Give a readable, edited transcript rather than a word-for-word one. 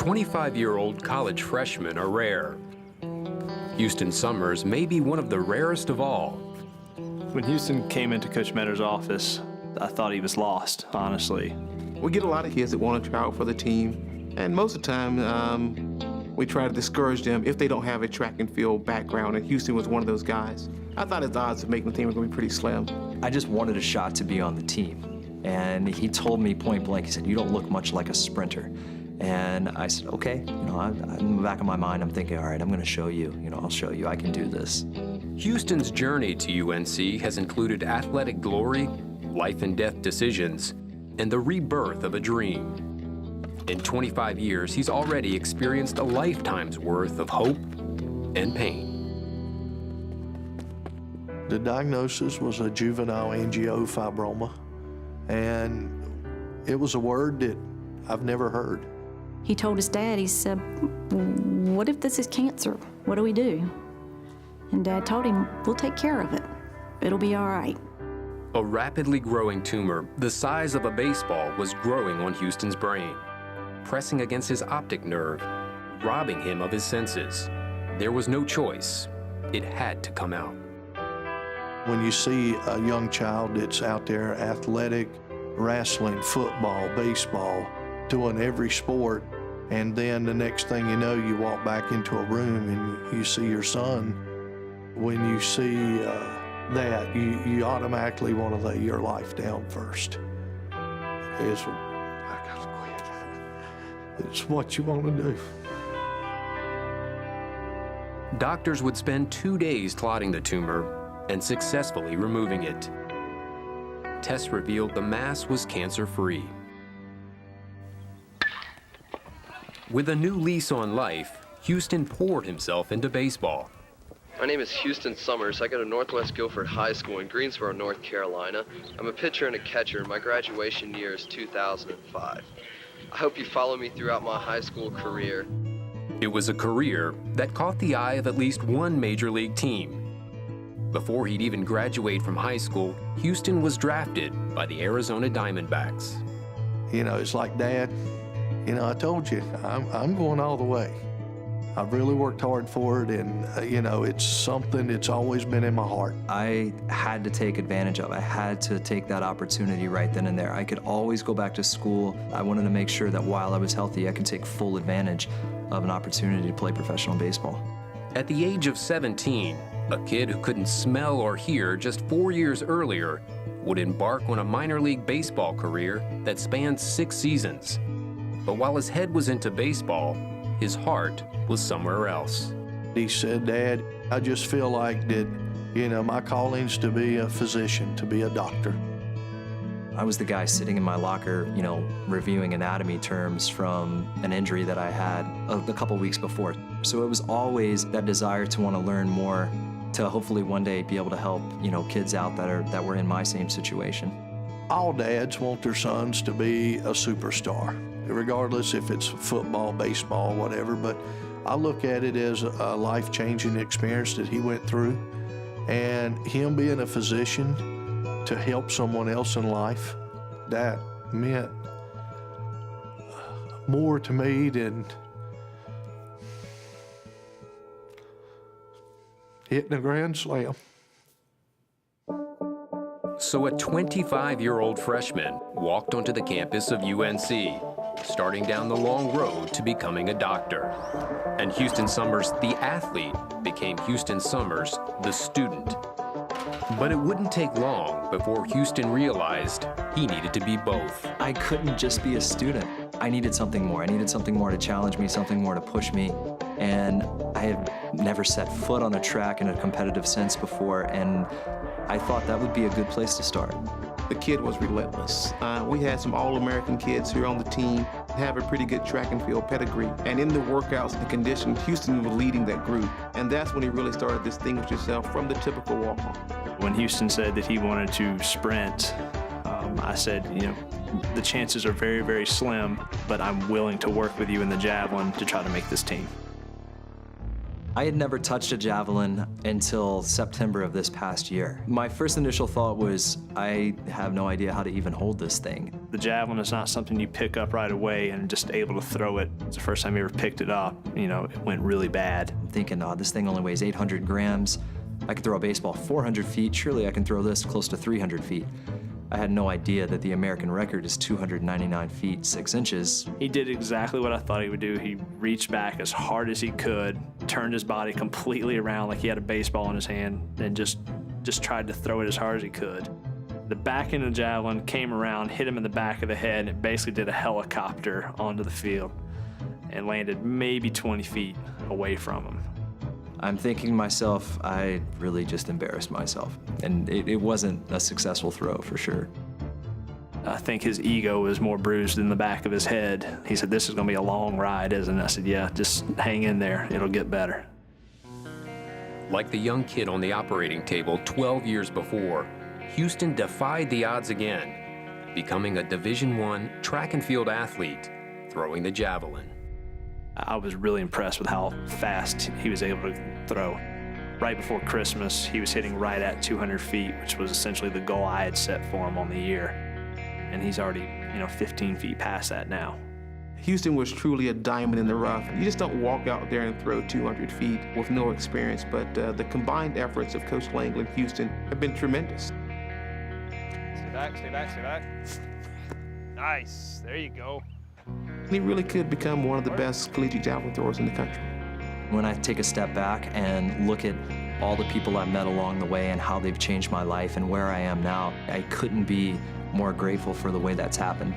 25-year-old college freshmen are rare. Houston Summers may be one of the rarest of all. When Houston came into Coach Metter's office, I thought he was lost, honestly. We get a lot of kids that want to try out for the team, and most of the time we try to discourage them if they don't have a track and field background, and Houston was one of those guys. I thought his odds of making the team were going to be pretty slim. I just wanted a shot to be on the team, and he told me point blank, he said, "You don't look much like a sprinter." And I said, okay, in the back of my mind, I'm thinking, all right, I'm gonna show you, I'll show you I can do this. Houston's journey to UNC has included athletic glory, life and death decisions, and the rebirth of a dream. In 25 years, he's already experienced a lifetime's worth of hope and pain. The diagnosis was a juvenile angiofibroma, and it was a word that I've never heard. He told his dad, he said, "What if this is cancer? What do we do?" And Dad told him, "We'll take care of it. It'll be all right." A rapidly growing tumor the size of a baseball was growing on Houston's brain, pressing against his optic nerve, robbing him of his senses. There was no choice. It had to come out. When you see a young child that's out there athletic, wrestling, football, baseball, doing every sport, and then the next thing you know, you walk back into a room and you see your son. When you see that, you automatically want to lay your life down first. I gotta quit. It's what you want to do. Doctors would spend 2 days clotting the tumor and successfully removing it. Tests revealed the mass was cancer-free. With a new lease on life, Houston poured himself into baseball. My name is Houston Summers. I go to Northwest Guilford High School in Greensboro, North Carolina. I'm a pitcher and a catcher. My graduation year is 2005. I hope you follow me throughout my high school career. It was a career that caught the eye of at least one major league team. Before he'd even graduate from high school, Houston was drafted by the Arizona Diamondbacks. It's like, Dad, I told you, I'm going all the way. I've really worked hard for it, and, it's something that's always been in my heart. I had to take advantage of it. I had to take that opportunity right then and there. I could always go back to school. I wanted to make sure that while I was healthy, I could take full advantage of an opportunity to play professional baseball. At the age of 17, a kid who couldn't smell or hear just 4 years earlier would embark on a minor league baseball career that spanned 6 seasons. But while his head was into baseball, his heart was somewhere else. He said, "Dad, I just feel like that, my calling's to be a physician, to be a doctor." I was the guy sitting in my locker, reviewing anatomy terms from an injury that I had a couple weeks before. So it was always that desire to want to learn more, to hopefully one day be able to help, kids out that were in my same situation. All dads want their sons to be a superstar, regardless if it's football, baseball, whatever, but I look at it as a life-changing experience that he went through, and him being a physician to help someone else in life, that meant more to me than hitting a grand slam. So a 25-year-old freshman walked onto the campus of UNC, starting down the long road to becoming a doctor. And Houston Summers, the athlete, became Houston Summers, the student. But it wouldn't take long before Houston realized he needed to be both. I couldn't just be a student. I needed something more. I needed something more to challenge me, something more to push me. And I had never set foot on a track in a competitive sense before, and I thought that would be a good place to start. The kid was relentless. We had some All-American kids here on the team, have a pretty good track and field pedigree. And in the workouts and the conditions, Houston was leading that group. And that's when he really started to distinguish himself from the typical walk-on. When Houston said that he wanted to sprint, I said, the chances are very, very slim, but I'm willing to work with you in the javelin to try to make this team. I had never touched a javelin until September of this past year. My first initial thought was, I have no idea how to even hold this thing. The javelin is not something you pick up right away and just able to throw it. It's the first time you ever picked it up, you know, it went really bad. I'm thinking, oh, this thing only weighs 800 grams. I could throw a baseball 400 feet. Surely I can throw this close to 300 feet. I had no idea that the American record is 299 feet, 6 inches. He did exactly what I thought he would do. He reached back as hard as he could, turned his body completely around like he had a baseball in his hand, and just tried to throw it as hard as he could. The back end of the javelin came around, hit him in the back of the head, and it basically did a helicopter onto the field and landed maybe 20 feet away from him. I'm thinking to myself, I really just embarrassed myself. And it wasn't a successful throw, for sure. I think his ego was more bruised in the back of his head. He said, "This is gonna be a long ride, isn't it?" I said, "Yeah, just hang in there, it'll get better." Like the young kid on the operating table 12 years before, Houston defied the odds again, becoming a Division I track and field athlete, throwing the javelin. I was really impressed with how fast he was able to throw. Right before Christmas, he was hitting right at 200 feet, which was essentially the goal I had set for him on the year. And he's already, 15 feet past that now. Houston was truly a diamond in the rough. You just don't walk out there and throw 200 feet with no experience, but the combined efforts of Coach Langley and Houston have been tremendous. Stay back, stay back, stay back. Nice, there you go. He really could become one of the best collegiate javelin throwers in the country. When I take a step back and look at all the people I've met along the way and how they've changed my life and where I am now, I couldn't be more grateful for the way that's happened.